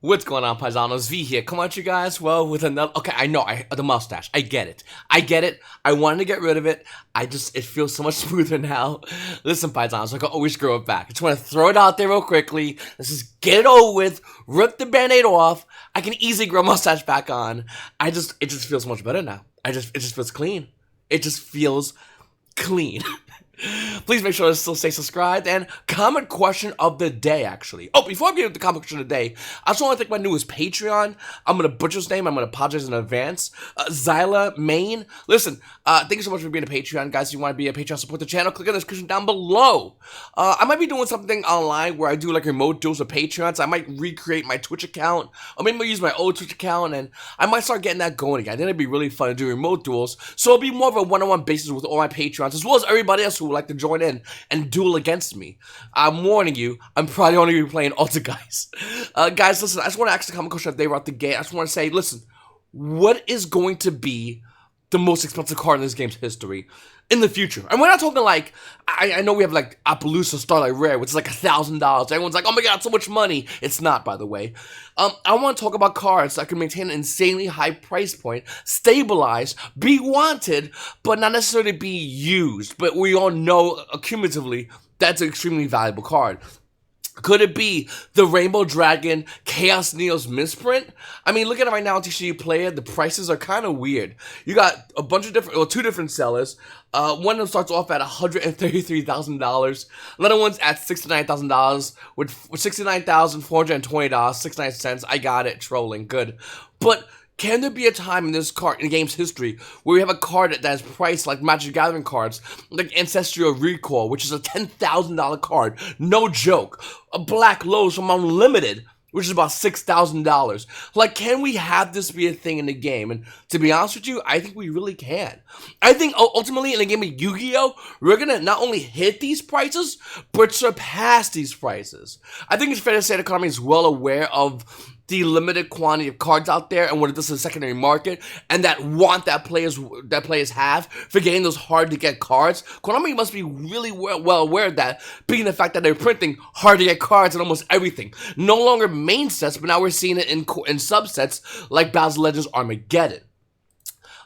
What's going on, Paisanos? V here. Come on, you guys. Well, with another. Okay, I know. The mustache. I get it. I wanted to get rid of it. It feels so much smoother now. Listen, Paisanos, I can always grow it back. I just want to throw it out there real quickly. Let's just get it over with. Rip the band-aid off. I can easily grow a mustache back on. It just feels much better now. It just feels clean. It just feels clean. Please make sure to still stay subscribed, and comment question of the day, actually. Oh, before I get into the comment question of the day, I just want to thank my newest Patreon. I'm going to butcher his name. I'm going to apologize in advance. Zyla Main. Listen, thank you so much for being a Patreon, guys. If you want to be a Patreon, support the channel, click on the description down below. I might be doing something online where I do like remote duels with Patreons. I might recreate my Twitch account, or maybe I'll use my old Twitch account, and I might start getting that going again. I think it'd be really fun to do remote duels, so it'll be more of a one-on-one basis with all my Patreons, as well as everybody else who would like to join in and duel against me. I'm warning you, I'm probably only going to be playing Alta, guys. Guys, listen, I just want to ask the comment question if they were out the gate. I just want to say, listen, what is going to be the most expensive card in this game's history in the future? And we're not talking like, I know we have like Appaloosa Starlight Rare, which is like $1,000. Everyone's like, oh my god, so much money. It's not, by the way. I want to talk about cards that can maintain an insanely high price point, stabilize, be wanted, but not necessarily be used. But we all know, cumulatively, that's an extremely valuable card. Could it be the Rainbow Dragon Chaos Neos misprint? I mean, look at it right now on TCG Player. The prices are kind of weird. You got a bunch of different, well, two different sellers. One of them starts off at $133,000. Another one's at $69,000 with $69,420, 69 cents. I got it. Trolling. Good. But can there be a time in this card, in the game's history, where we have a card that is priced like Magic the Gathering cards, like Ancestral Recall, which is a $10,000 card, no joke. A Black Lotus from Unlimited, which is about $6,000. Like, can we have this be a thing in the game? And to be honest with you, I think we really can. I think ultimately in the game of Yu-Gi-Oh, we're gonna not only hit these prices, but surpass these prices. I think it's fair to say that Konami is well aware of the limited quantity of cards out there and what it does to the secondary market, and that players have for getting those hard to get cards. Konami must be really well aware of that, being the fact that they're printing hard to get cards in almost everything. No longer main sets, but now we're seeing it in subsets like Battle Legends Armageddon.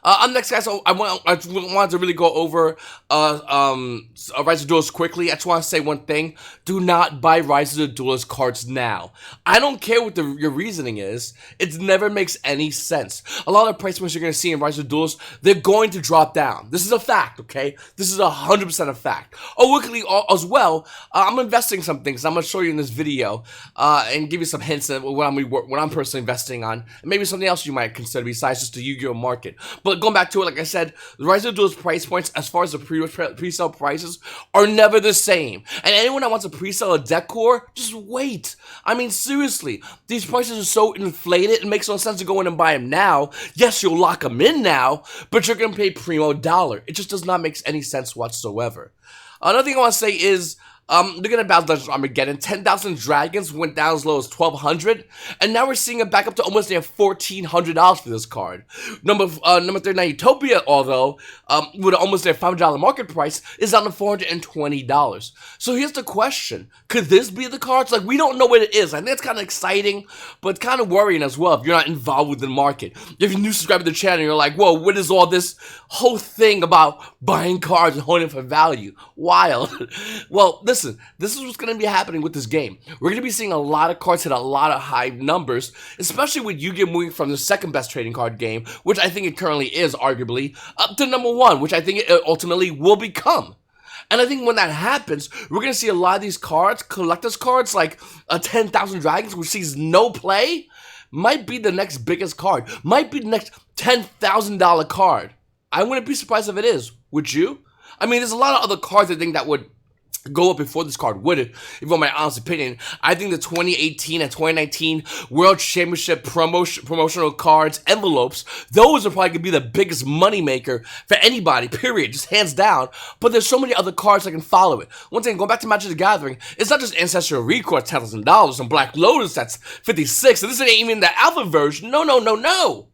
Up next, guys, so I wanted to really go over Rise of Duelist quickly. I just want to say one thing. Do not buy Rise of the Duelist cards now. I don't care what your reasoning is. It never makes any sense. A lot of price points you're going to see in Rise of Duelist, they're going to drop down. This is a fact, okay? This is 100% a fact. Oh, quickly, as well, I'm investing some things. I'm going to show you in this video and give you some hints of what I'm personally investing on. And maybe something else you might consider besides just the Yu-Gi-Oh market. But going back to it, like I said, the Rise of Duelist price points, as far as the pre-sale prices, are never the same. And anyone that wants to pre-sell a deck core, just wait. I mean, seriously, these prices are so inflated, it makes no sense to go in and buy them now. Yes, you'll lock them in now, but you're going to pay primo dollar. It just does not make any sense whatsoever. Another thing I want to say is, looking at Battle Legends Armageddon, 10,000 Dragons went down as low as 1,200, and now we're seeing it back up to almost near $1,400 for this card. Number 39 Utopia, although, with almost their $500 market price, is down to $420. So here's the question. Could this be the cards? Like, we don't know what it is. I think it's kind of exciting, but kind of worrying as well if you're not involved with the market. If you're new subscriber to the channel, you're like, whoa, what is all this whole thing about buying cards and holding for value? Wild. Well, listen, this is what's going to be happening with this game. We're going to be seeing a lot of cards hit a lot of high numbers, especially with Yu-Gi-Oh moving from the second best trading card game, which I think it currently is, arguably, up to number one, which I think it ultimately will become. And I think when that happens, we're going to see a lot of these cards, collector's cards, like a 10,000 Dragons, which sees no play, might be the next biggest card, might be the next $10,000 card. I wouldn't be surprised if it is. Would you? I mean, there's a lot of other cards I think that would go up before this card would, if you want my honest opinion. I think the 2018 and 2019 World Championship promotional cards, envelopes, those are probably going to be the biggest moneymaker for anybody, period, just hands down. But there's so many other cards that can follow it. Once again, going back to Magic the Gathering, it's not just Ancestral Recall at $10,000 and Black Lotus that's $56, and this ain't even the alpha version. No.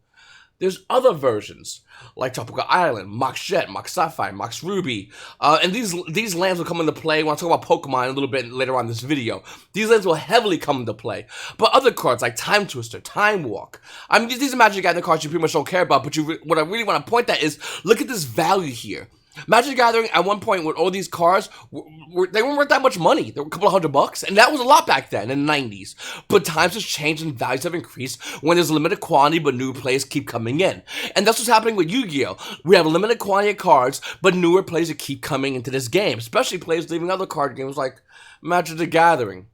There's other versions, like Tropical Island, Mox Jet, Mox Sapphire, Mox Ruby, and these lands will come into play when I talk about Pokemon a little bit later on in this video. These lands will heavily come into play. But other cards like Time Twister, Time Walk, I mean, these are Magic Gathering cards you pretty much don't care about, but what I really want to point at is, look at this value here. Magic Gathering, at one point, with all these cards, they weren't worth that much money. They were a couple of $100, and that was a lot back then, in the 90s. But times have changed and values have increased when there's limited quantity, but new players keep coming in. And that's what's happening with Yu-Gi-Oh! We have a limited quantity of cards, but newer players that keep coming into this game, especially players leaving other card games like Magic the Gathering.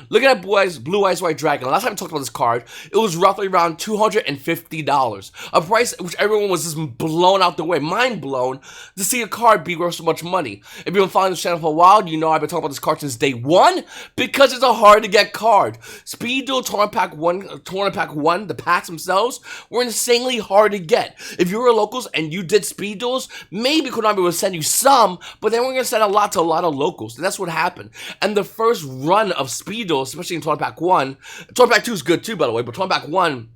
Look at that Blue Eyes White Dragon. Last time I talked about this card, it was roughly around $250. A price which everyone was just blown out the way, mind blown, to see a card be worth so much money. If you've been following this channel for a while, you know I've been talking about this card since day one, because it's a hard to get card. Speed Duel Tournament Pack 1, the packs themselves, were insanely hard to get. If you were locals and you did Speed Duels, maybe Konami would send you some, but they weren't going to send a lot to a lot of locals. And that's what happened. And the first run of Speed Duel, especially in Tournament Pack 1. Tournament Pack 2 is good too, by the way, but Tournament Pack 1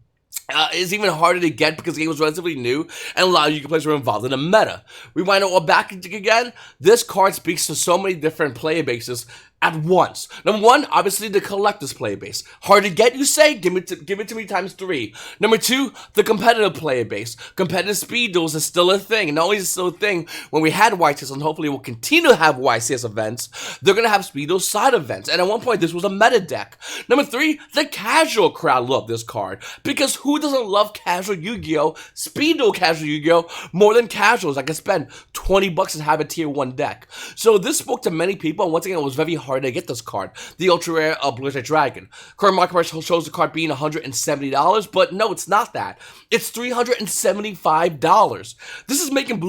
is even harder to get because the game was relatively new and a lot of Yu-Gi-Oh players were involved in the meta. We wind up all back again. This card speaks to so many different player bases at once. Number one, obviously the collector's player base. Hard to get, you say? Give it to me times 3. Number 2, the competitive player base. Competitive Speed Duels is still a thing. And not only is it still a thing, when we had YCS, and hopefully we'll continue to have YCS events, they're going to have Speed Duel side events. And at one point, this was a meta deck. Number 3, the casual crowd loved this card. Because who doesn't love casual Yu-Gi-Oh? Speed Duel casual Yu-Gi-Oh! More than casuals. I can spend $20 and have a tier 1 deck. So this spoke to many people, and once again, it was very hard to get this card. The ultra rare Blue Eyes Dragon. Current market price shows the card being $170, but no, it's not that. It's $375. This is making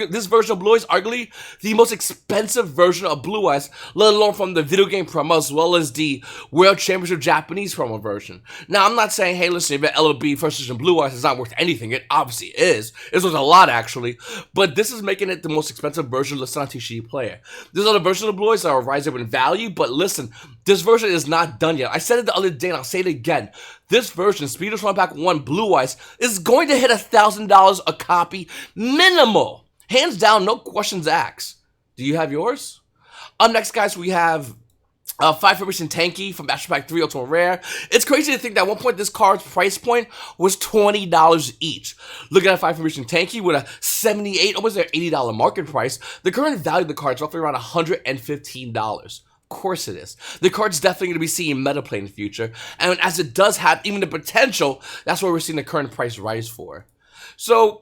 this version of Blue Eyes arguably the most expensive version of Blue Eyes, let alone from the video game promo as well as the World Championship Japanese promo version. Now, I'm not saying, hey, listen, if the LOB first edition Blue Eyes is not worth anything. It obviously is. It's worth a lot, actually. But this is making it the most expensive version listed on TCG Player. There's other versions of Blue Eyes that are rising in value, but listen, this version is not done yet. I said it the other day, and I'll say it again. This version, Speed Duel Tournament Pack 1 Blue Eyes, is going to hit $1,000 a copy, minimal. Hands down, no questions asked. Do you have yours? Up next, guys, we have 5 Formation Tanky from Master Pack 3 Ultra Rare. It's crazy to think that at one point this card's price point was $20 each. Look at that 5 Formation Tanky with a $78, almost their $80 market price. The current value of the card is roughly around $115. Of course it is. The card's definitely going to be seeing meta play in the future, and as it does have even the potential, that's where we're seeing the current price rise for. So,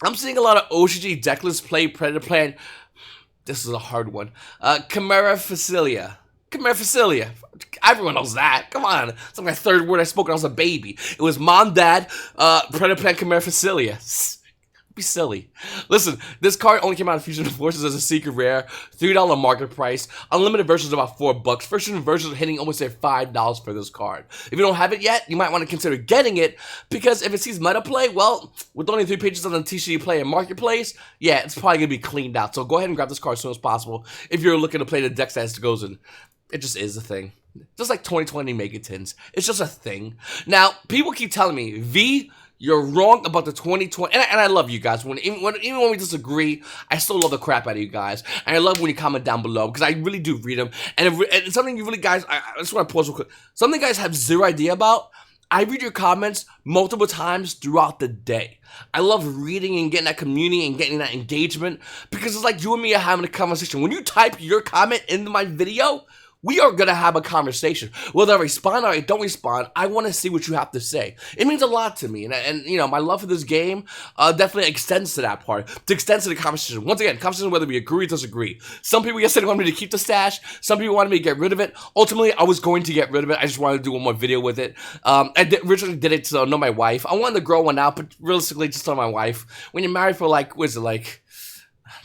I'm seeing a lot of OCG decklist play, Predator Plan. This is a hard one. Chimera Facilia. Chimera Facilia. Everyone knows that. Come on. It's like my third word I spoke when I was a baby. It was Mom, Dad, Predator Plan, Chimera Facilia. Be silly. Listen, this card only came out in Fusion Forces as a secret rare, $3 market price. Unlimited versions about $4. First edition versions are hitting almost at $5 for this card. If you don't have it yet, you might want to consider getting it, because if it sees meta play, well, with only 3 pages on the TCG Play and Marketplace, yeah, it's probably going to be cleaned out. So go ahead and grab this card as soon as possible if you're looking to play the deck that goes in. It just is a thing. Just like 2020 Megatins. It's just a thing. Now, people keep telling me, V, you're wrong about the 2020, and I love you guys. Even when we disagree, I still love the crap out of you guys, and I love when you comment down below, because I really do read them. And something you really guys, I just want to pause real quick. Something you guys have zero idea about. I read your comments multiple times throughout the day. I love reading and getting that community and getting that engagement, because it's like you and me are having a conversation. When you type your comment into my video, we are going to have a conversation. Whether I respond or I don't respond, I want to see what you have to say. It means a lot to me. And you know, my love for this game definitely extends to that part. It extends to the conversation. Once again, conversation whether we agree or disagree. Some people yesterday wanted me to keep the stash. Some people wanted me to get rid of it. Ultimately, I was going to get rid of it. I just wanted to do one more video with it. Originally did it to know my wife. I wanted to grow one out, but realistically, just to know my wife. When you're married for like, what is it, like,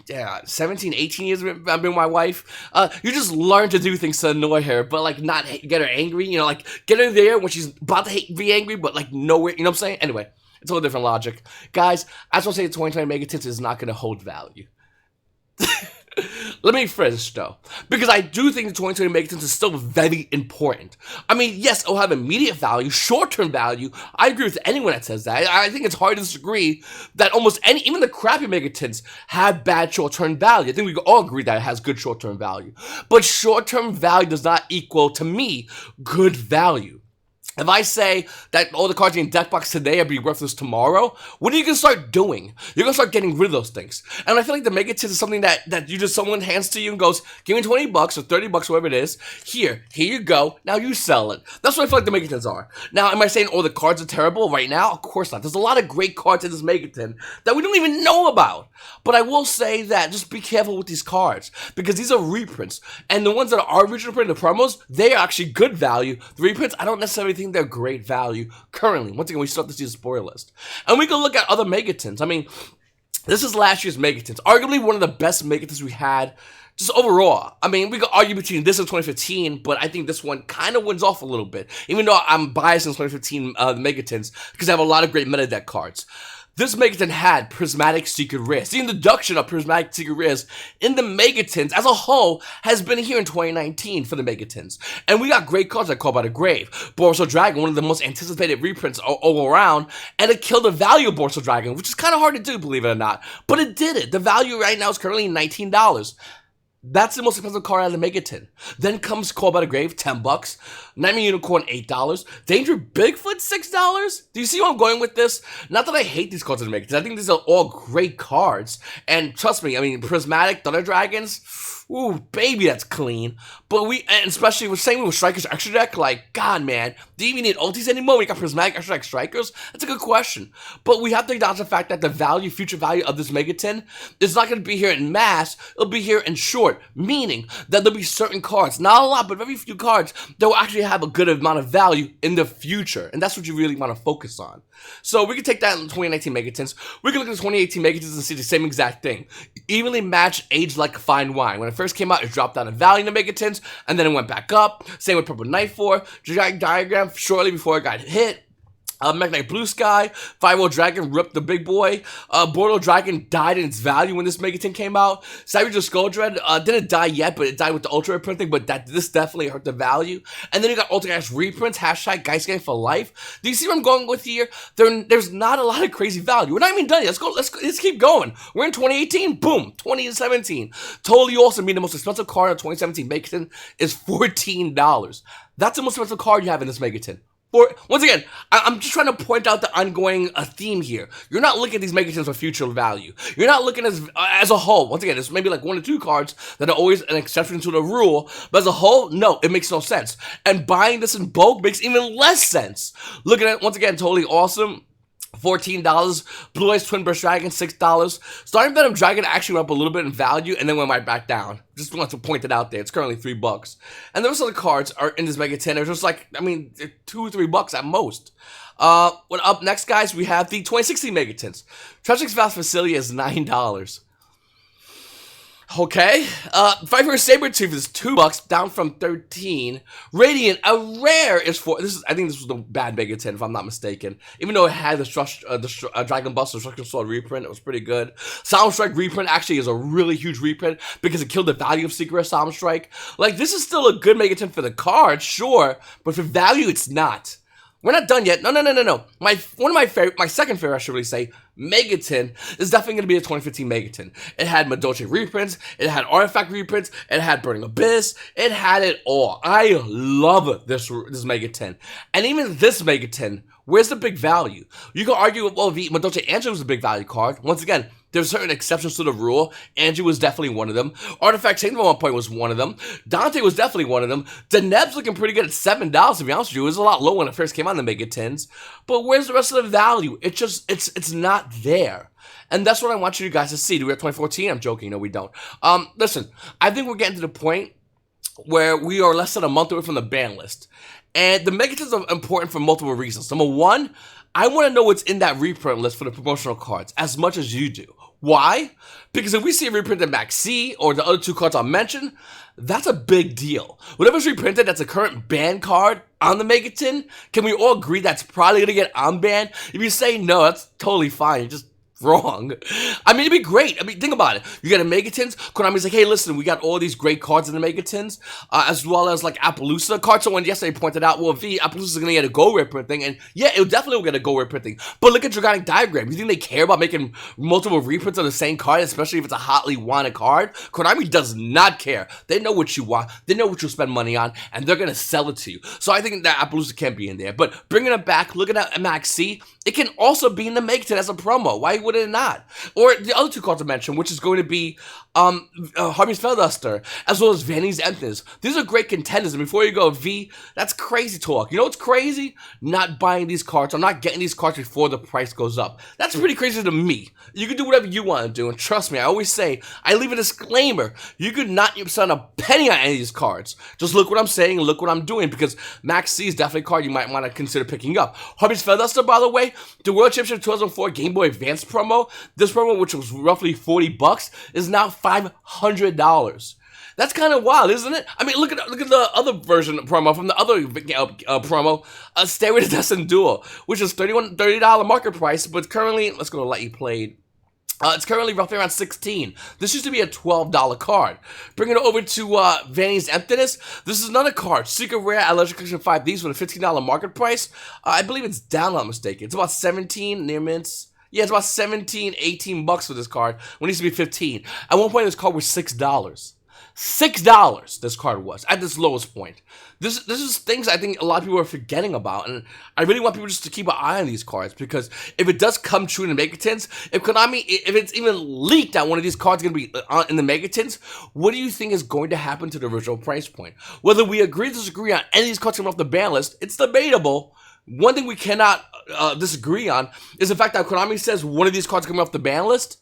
yeah, 17, 18 years I've been with my wife. You just learn to do things to annoy her, but like not get her angry. You know, like get her there when she's about to be angry, but like nowhere. You know what I'm saying? Anyway, it's a whole different logic. Guys, I just want to say the 2020 Megatins is not going to hold value. Let me phrase this though, because I do think the 2020 Megatons is still very important. I mean, yes, it'll have immediate value, short-term value. I agree with anyone that says that. I think it's hard to disagree that almost any, even the crappy Megatons have bad short-term value. I think we can all agree that it has good short-term value. But short-term value does not equal, to me, good value. If I say that all the cards in deck box today are be worthless tomorrow, what are you going to start doing? You're going to start getting rid of those things. And I feel like the Megatins is something that you just, someone hands to you and goes, give me 20 bucks or 30 bucks, whatever it is. Here you go. Now you sell it. That's what I feel like the Megatins are. Now, am I saying all the cards are terrible right now? Of course not. There's a lot of great cards in this Megatin that we don't even know about. But I will say that just be careful with these cards, because these are reprints. And the ones that are original print, the promos, they are actually good value. The reprints, I don't necessarily think they're great value currently. Once again, we still have to see the spoiler list. And we can look at other Megatins. I mean, this is last year's Megatins. Arguably one of the best Megatins we had just overall. I mean, we could argue between this and 2015, but I think this one kind of wins off a little bit. Even though I'm biased in 2015 Megatins, because I have a lot of great meta deck cards. This Megatin had Prismatic Secret Rares. The introduction of Prismatic Secret Rares in the Megatins as a whole has been here in 2019 for the Megatins. And we got great cards like Call by the Grave, Borsal Dragon, one of the most anticipated reprints all around, and it killed the value of Borsal Dragon, which is kind of hard to do, believe it or not. But it did it. The value right now is currently $19. That's the most expensive card out of the Megatin. Then comes Call by the Grave, 10 bucks. Nightmare Unicorn, $8. Danger Bigfoot, $6. Do you see where I'm going with this? Not that I hate these cards in the Megatins. I think these are all great cards. And trust me, I mean, Prismatic Thunder Dragons, ooh, baby, that's clean. But and especially with same with Strikers Extra Deck, like, God, man, do you even need ultis anymore? We got Prismatic Extra Deck Strikers? That's a good question. But we have to acknowledge the fact that the value, future value of this Megatin is not going to be here in mass. It'll be here in short, meaning that there'll be certain cards, not a lot, but very few cards, that will actually have a good amount of value in the future. And that's what you really want to focus on. So we can take that in 2019 Megatins. We can look at the 2018 Megatins and see the same exact thing. Evenly matched, aged like fine wine. When it first came out, it dropped down in value in the Megatins, and then it went back up. Same with Purple Night 4, Gigantic Diagram shortly before it got hit. Magnetic Blue Sky, Firewall Dragon ripped the big boy. Bordeaux Dragon died in its value when this Megatin came out. Savage Skull Dread didn't die yet, but it died with the Ultra reprinting, but this definitely hurt the value. And then you got Ultra Ash reprints, hashtag Geist Gang for life. Do you see where I'm going with here? There's not a lot of crazy value. We're not even done yet. Let's keep going. We're in 2018, boom, 2017. Totally Awesome being the most expensive card of 2017 Megatin is $14. That's the most expensive card you have in this Megatin. Once again, I'm just trying to point out the ongoing theme here. You're not looking at these Megatins for future value. You're not looking as a whole. Once again, there's maybe like 1 or 2 cards that are always an exception to the rule, but as a whole, no, it makes no sense. And buying this in bulk makes even less sense. Looking at it, once again, Totally Awesome, $14. Blue Eyes Twin Burst Dragon, $6. Starting Venom Dragon actually went up a little bit in value and then went right back down. Just want to point it out there. It's currently $3. And the rest of the cards are in this Megatin. They're just like, I mean, $2 or $3 at most. Up next, guys, we have the 2016 Megatins. Tragic's Vast Facility is $9. Okay, Fight for Sabretooth is $2, down from $13. Radiant, a rare, is $4. I think this was the bad Megatin, if I'm not mistaken. Even though it had the Dragon Buster Destruction Sword reprint, it was pretty good. Sound Strike reprint actually is a really huge reprint because it killed the value of Secret Sound Strike. Like, this is still a good Megatin for the card, sure, but for value, it's not. We're not done yet. No. My second favorite, I should really say, Megatin is definitely going to be a 2015 Megatin. It had Madoche reprints, it had Artifact reprints, it had Burning Abyss, it had it all. I love this Megatin. And even this Megatin, where's the big value? You can argue, well, Madoche Angie was a big value card. Once again, there's certain exceptions to the rule. Angie was definitely one of them. Artifact Saint at one point was one of them. Dante was definitely one of them. Deneb's looking pretty good at $7, to be honest with you. It was a lot low when it first came out in the Megatins. But where's the rest of the value? It's not there. And that's what I want you guys to see. Do we have 2014? I'm joking. No, we don't. Listen, I think we're getting to the point where we are less than a month away from the ban list. And the Megatins are important for multiple reasons. Number one, I want to know what's in that reprint list for the promotional cards as much as you do. Why? Because if we see a reprinted Max C or the other 2 cards I'll mention, that's a big deal. Whatever's reprinted that's a current ban card on the Megatin, can we all agree that's probably going to get unbanned? If you say no, that's totally fine. You just Wrong. I mean, it'd be great. I mean, think about it. You got a Megatins. Konami's like, hey, listen, we got all these great cards in the Megatins, as well as like Appaloosa cards. Someone yesterday pointed out, well, Appaloosa's gonna get a Go Rare printing, and yeah, it definitely will get a Go Rare printing. But look at Dragonic Diagram. You think they care about making multiple reprints of the same card, especially if it's a hotly wanted card? Konami does not care. They know what you want. They know what you'll spend money on, and they're gonna sell it to you. So I think that Appaloosa can't be in there. But bringing it back, looking at Max C, it can also be in the Megatin as a promo. Why would it not? Or the other two cards I mentioned, which is going to be Harvey's Featherduster, as well as Vanny's Emptiness. These are great contenders. And before you go, V, that's crazy talk. You know what's crazy? Not buying these cards or not getting these cards before the price goes up. That's pretty crazy to me. You can do whatever you want to do. And trust me, I always say, I leave a disclaimer. You could not spend a penny on any of these cards. Just look what I'm saying and look what I'm doing, because Max C is definitely a card you might want to consider picking up. Harvey's Featherduster, by the way, the World Championship 2004 Game Boy Advance promo, this promo, which was roughly $40, is now $500. That's kind of wild, isn't it? I mean, look at the other version promo from the other promo, Stairway to Destiny Duel, which is $30 market price, but currently, let's go to Let You Played. It's currently roughly around $16. This used to be a $12 card. Bringing it over to Vanny's Emptiness. This is another card. Secret Rare at Legend Collection 5. These with a $15 market price. I believe it's down, if I'm not mistaken. It's about 17 near mints. Yeah, it's about 17, 18 bucks for this card, when it used to be 15. At one point, this card was $6. $6 this card was, at this lowest point. This is things I think a lot of people are forgetting about, and I really want people just to keep an eye on these cards, because if it does come true in the Megatins, if Konami, if it's even leaked that one of these cards is going to be in the Megatins, what do you think is going to happen to the original price point? Whether we agree or disagree on any of these cards coming off the ban list, it's debatable. One thing we cannot disagree on is the fact that Konami says one of these cards coming off the ban list,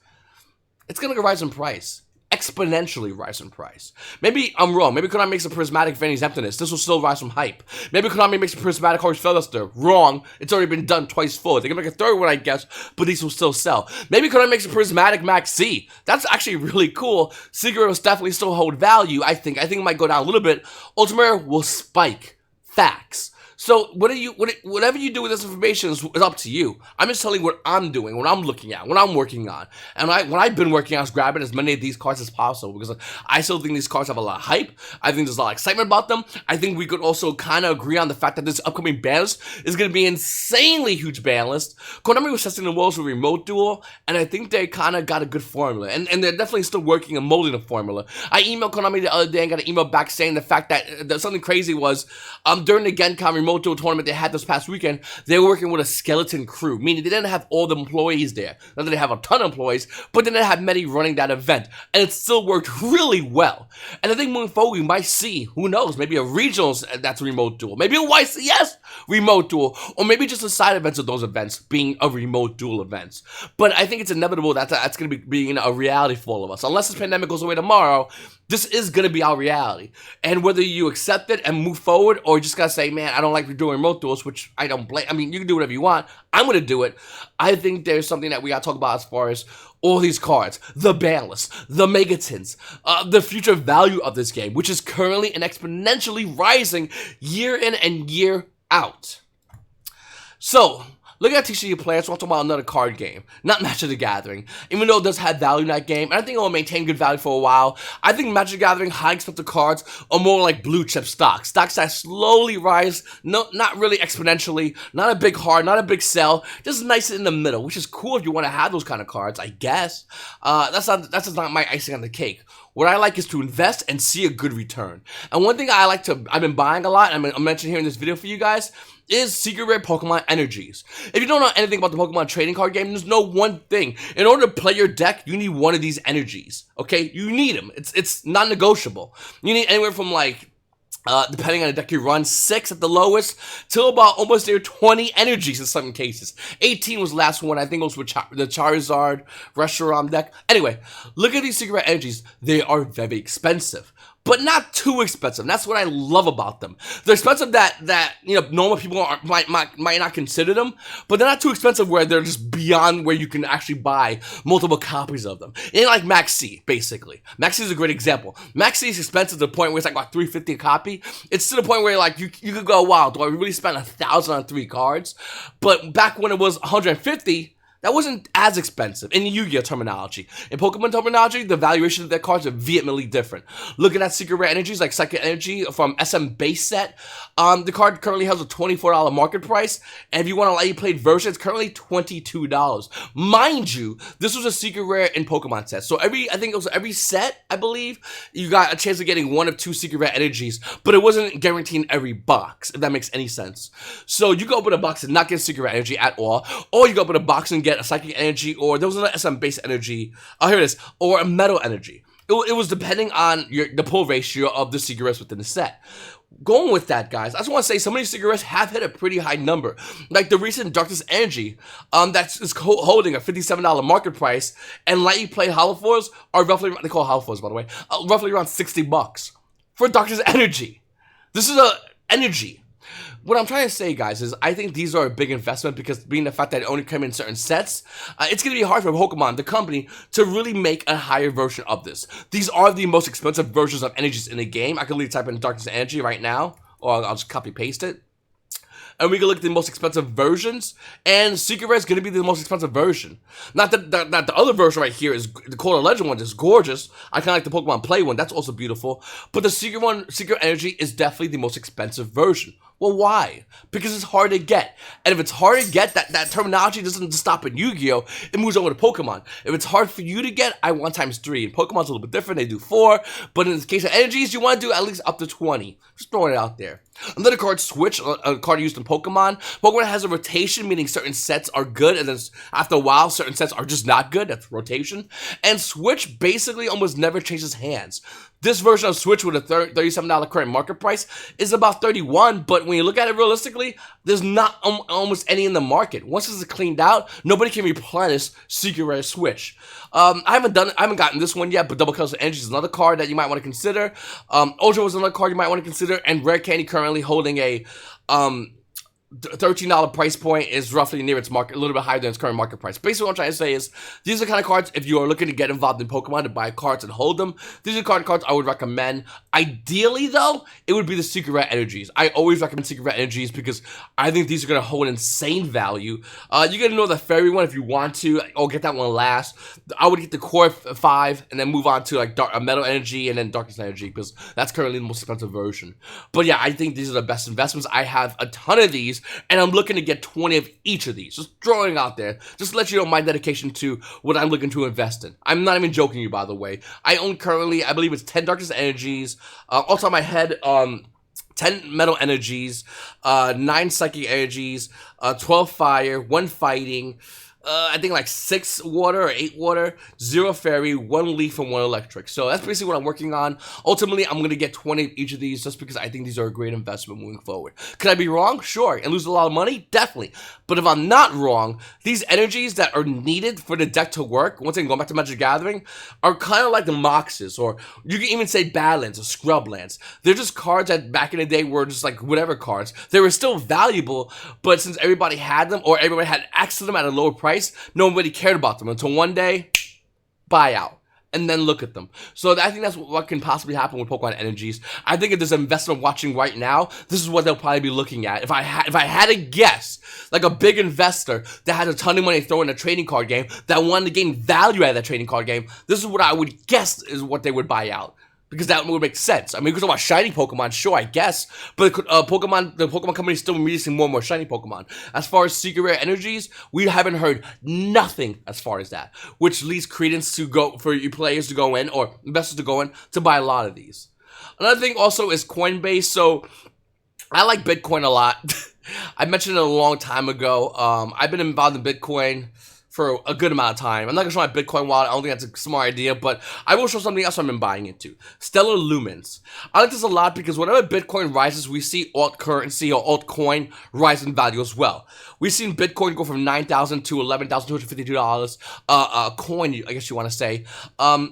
it's going to rise in price. Exponentially rise in price. Maybe I'm wrong. Maybe Konami makes a prismatic Vanny's Emptiness. This will still rise from hype. Maybe Konami makes a prismatic Harvey's Featherduster. Wrong. It's already been done twice full. They can make a third one, I guess, but these will still sell. Maybe Konami makes a prismatic Max C. That's actually really cool. Secret will definitely still hold value, I think. I think it might go down a little bit. Ultimate will spike. Facts. So whatever you do with this information is up to you. I'm just telling you what I'm doing, what I'm looking at, what I'm working on. And what I've been working on is grabbing as many of these cards as possible, because I still think these cards have a lot of hype. I think there's a lot of excitement about them. I think we could also kind of agree on the fact that this upcoming ban list is going to be an insanely huge ban list. Konami was testing the waters with Remote Duel, and I think they kind of got a good formula. And they're definitely still working and molding the formula. I emailed Konami the other day and got an email back saying the fact that something crazy was during the GenCon Remote Duel tournament they had this past weekend, they were working with a skeleton crew, meaning they didn't have all the employees there. Not that they have a ton of employees, but they didn't have many running that event, and it still worked really well. And I think moving forward, we might see, who knows, maybe a regionals that's a Remote Duel, maybe a YCS Remote Duel, or maybe just the side events of those events being a Remote Duel events. But I think it's inevitable that that's going to be being a reality for all of us. Unless this pandemic goes away tomorrow, this is going to be our reality. And whether you accept it and move forward, or you just got to say, man, I don't like doing Remote Duels, which I don't blame. I mean, you can do whatever you want. I'm going to do it. I think there's something that we got to talk about as far as all these cards, the ban list, the Megatins, the future value of this game, which is currently and exponentially rising year in and year out. So, looking at TCG players, we'll talk about another card game, not Magic the Gathering. Even though it does have value in that game, and I think it will maintain good value for a while, I think Magic the Gathering high expected cards are more like blue chip stocks. Stocks that slowly rise, not really exponentially, not a big hard, not a big sell, just nice in the middle, which is cool if you want to have those kind of cards, I guess. That's just not my icing on the cake. What I like is to invest and see a good return. And one thing I've been buying a lot, and I'm mentioning here in this video for you guys, is Secret Rare Pokemon Energies. If you don't know anything about the Pokemon trading card game, there's no one thing. In order to play your deck, you need one of these energies, okay? You need them. It's non-negotiable. You need anywhere from, like, depending on the deck you run, 6 at the lowest, till about almost near 20 energies in some cases. 18 was the last one. I think it was with the Charizard Reshiram deck. Anyway, look at these Secret Rare Energies. They are very expensive, but not too expensive. That's what I love about them. They're expensive that normal people might not consider them, but they're not too expensive where they're just beyond where you can actually buy multiple copies of them. It ain't like Max C, basically. Max C is a great example. Max C is expensive to the point where it's like about $350 a copy. It's to the point where like you could go, wow, do I really spend $1,000 on 3 cards? But back when it was $150, that wasn't as expensive in Yu-Gi-Oh terminology. In Pokemon terminology, the valuation of their cards are vehemently different. Looking at secret rare energies like Psychic Energy from SM base set, the card currently has a $24 market price, and if you want a lightly played version, it's currently $22. Mind you, this was a secret rare in Pokemon set, so I think it was every set, I believe, you got a chance of getting one of two secret rare energies, but it wasn't guaranteed in every box, if that makes any sense. So you go open a box and not get secret rare energy at all, or you go open a box and get a Psychic Energy, or there was another SM base energy, oh here it is, or a Metal Energy. It was depending on the pull ratio of the secret rares within the set. Going with that, guys, I just want to say some of these secret rares have hit a pretty high number. Like the recent Darkness Energy, that's holding a $57 market price, and lightly played Hollow Foils are roughly, they call Hollow Foils by the way, roughly around $60 for Darkness Energy. This is a energy. What I'm trying to say, guys, is I think these are a big investment because being the fact that it only came in certain sets, it's going to be hard for Pokemon, the company, to really make a higher version of this. These are the most expensive versions of energies in the game. I can literally type in Darkness Energy right now, or I'll just copy paste it. And we can look at the most expensive versions, and Secret Rare is going to be the most expensive version. Not that the other version right here is the Quarter Legend one is gorgeous. I kind of like the Pokemon Play one, that's also beautiful. But the Secret Energy is definitely the most expensive version. Well, why? Because it's hard to get. And if it's hard to get, that terminology doesn't stop in Yu-Gi-Oh! It moves over to Pokemon. If it's hard for you to get, I want times 3. And Pokemon's a little bit different, they do 4. But in the case of energies, you want to do at least up to 20. Just throwing it out there. Another card, Switch, a card used in Pokemon. Pokemon has a rotation, meaning certain sets are good, and then after a while, certain sets are just not good. That's rotation. And Switch basically almost never changes hands. This version of Switch with a $37 current market price is about $31, but when you look at it realistically, there's not almost any in the market. Once this is cleaned out, nobody can replenish Secret Rare Switch. I haven't gotten this one yet, but Double Colors of Energy is another card that you might want to consider. Ultra was another card you might want to consider, and Rare Candy currently holding a $13 price point is roughly near its market, a little bit higher than its current market price. Basically, what I'm trying to say is, these are the kind of cards, if you are looking to get involved in Pokemon, to buy cards and hold them, these are the cards I would recommend. Ideally, though, it would be the Secret Rare Energies. I always recommend Secret Rare Energies because I think these are going to hold insane value. You're going to know the Fairy one if you want to, or get that one last. I would get the Core 5 and then move on to like Metal Energy and then Darkness Energy because that's currently the most expensive version. But yeah, I think these are the best investments. I have a ton of these, and I'm looking to get 20 of each of these. Just throwing it out there. Just to let you know my dedication to what I'm looking to invest in. I'm not even joking you, by the way. I own currently, I believe it's 10 Darkness Energies. Also on my head, 10 Metal Energies, 9 Psychic Energies, 12 Fire, 1 Fighting, I think like 6 water or 8 water, 0 fairy, 1 leaf, and 1 electric. So that's basically what I'm working on. Ultimately, I'm going to get 20 of each of these just because I think these are a great investment moving forward. Could I be wrong? Sure. And lose a lot of money? Definitely. But if I'm not wrong, these energies that are needed for the deck to work, once again, going back to Magic Gathering, are kind of like the Moxes, or you can even say Badlands or Scrublands. They're just cards that back in the day were just like whatever cards. They were still valuable, but since everybody had them, or everybody had access to them at a lower price, nobody cared about them until one day, buy out, and then look at them. So I think that's what can possibly happen with Pokemon Energies. I think if there's an investor watching right now, this is what they'll probably be looking at. If I had to guess, like a big investor that has a ton of money to throw in a trading card game, that wanted to gain value out of that trading card game, this is what I would guess is what they would buy out. Because that would make sense. I mean, we could talk about shiny Pokemon, sure, I guess. But the Pokemon company is still releasing more and more shiny Pokemon. As far as Secret Rare Energies, we haven't heard nothing as far as that. Which leads credence to go for you players to go in, or investors to go in, to buy a lot of these. Another thing also is Coinbase. So, I like Bitcoin a lot. I mentioned it a long time ago. I've been involved in Bitcoin for a good amount of time. I'm not going to show my Bitcoin wallet. I don't think that's a smart idea, but I will show something else I've been buying into. Stellar Lumens. I like this a lot because whenever Bitcoin rises, we see alt currency or altcoin rise in value as well. We've seen Bitcoin go from $9,000 to $11,252 a coin, I guess you want to say,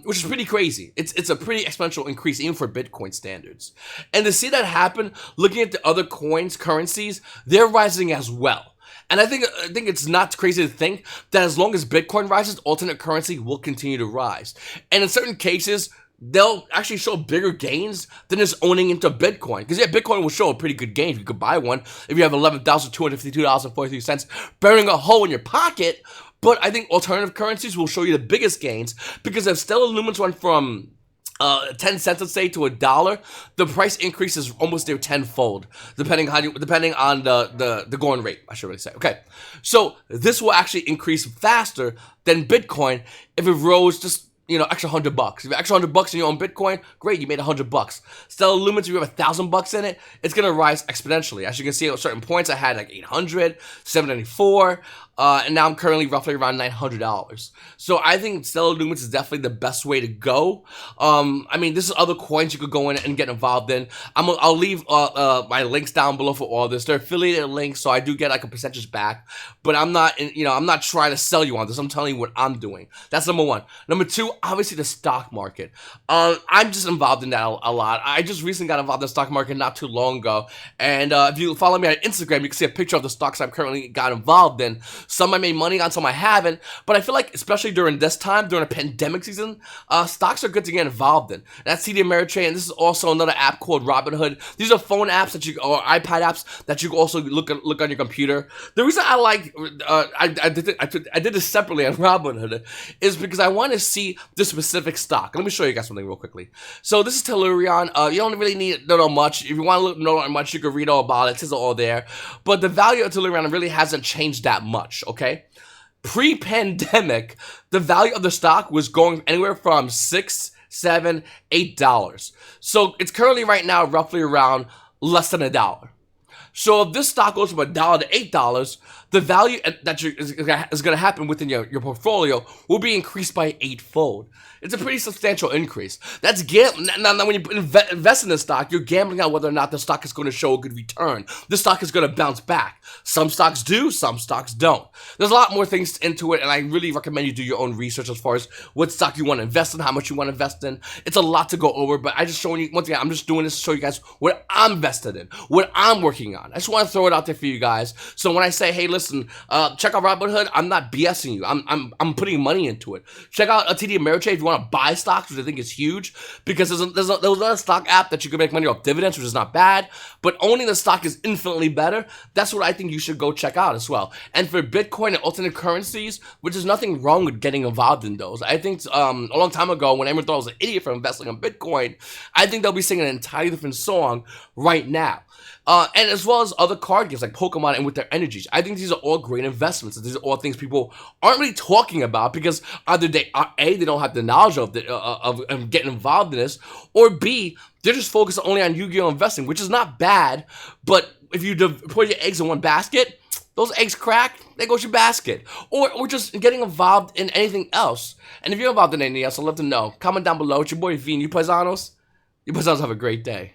which is pretty crazy. It's a pretty exponential increase even for Bitcoin standards. And to see that happen, looking at the other coins, currencies, they're rising as well. And I think it's not crazy to think that as long as Bitcoin rises, alternate currency will continue to rise. And in certain cases, they'll actually show bigger gains than just owning into Bitcoin. Because yeah, Bitcoin will show a pretty good gain if you could buy one. If you have $11,252.43, burning a hole in your pocket. But I think alternative currencies will show you the biggest gains, because if Stellar Lumens went from 10 cents, let's say, to $1, the price increase is almost there tenfold, depending on the going rate, I should really say. Okay, so this will actually increase faster than Bitcoin if it rose just, you know, extra $100. If you have extra $100 in your own Bitcoin, great, you made $100. Stellar Lumens, if you have $1,000 in it, it's gonna rise exponentially. As you can see, at certain points, I had like 800, 794, and now I'm currently roughly around $900. So I think Stellar Lumens is definitely the best way to go. I mean, this is other coins you could go in and get involved in. I'll leave my links down below for all this. They're affiliated links, so I do get like a percentage back. But I'm not, I'm not trying to sell you on this. I'm telling you what I'm doing. That's number one. Number two, obviously the stock market. I'm just involved in that a lot. I just recently got involved in the stock market not too long ago. And if you follow me on Instagram, you can see a picture of the stocks I've currently got involved in. Some I made money on, some I haven't. But I feel like, especially during this time, during a pandemic season, stocks are good to get involved in. That's TD Ameritrade, and this is also another app called Robinhood. These are phone apps that or iPad apps that you can also look on your computer. The reason I like, I did this separately on Robinhood is because I want to see this specific stock. Let me show you guys something real quickly. So this is Tellurian. You don't really need to know much. If you want to know much, you can read all about it. It's all there. But the value of Tellurian really hasn't changed that much, okay? Pre-pandemic, the value of the stock was going anywhere from $6, $7, $8. So it's currently right now roughly around less than $1. So if this stock goes from $1 to $8, the value that is going to happen within your portfolio will be increased by eightfold. It's a pretty substantial increase. That's gambling. Now, when you invest in this stock, you're gambling on whether or not the stock is going to show a good return. The stock is going to bounce back. Some stocks do, some stocks don't. There's a lot more things into it, and I really recommend you do your own research as far as what stock you want to invest in, how much you want to invest in. It's a lot to go over, but I just showing you, once again, I'm just doing this to show you guys what I'm invested in, what I'm working on. I just want to throw it out there for you guys. So when I say, hey, listen, check out Robinhood, I'm not BSing you. I'm putting money into it. Check out TD Ameritrade if you want to buy stocks, which I think is huge, because there's another stock app that you can make money off dividends, which is not bad, but owning the stock is infinitely better. That's what I think you should go check out as well. And for Bitcoin and alternate currencies, which is nothing wrong with getting involved in those. I think a long time ago, when everyone thought I was an idiot for investing in Bitcoin, I think they'll be singing an entirely different song right now. And as well as other card games like Pokemon and with their energies. I think these are all great investments. These are all things people aren't really talking about because either they don't have the knowledge of getting involved in this, or B, they're just focused only on Yu-Gi-Oh! Investing, which is not bad, but if you put your eggs in one basket, those eggs crack, there goes your basket. Or just getting involved in anything else. And if you're involved in anything else, I'd love to know. Comment down below. It's your boy V and YGOPaisanos. YGOPaisanos, have a great day.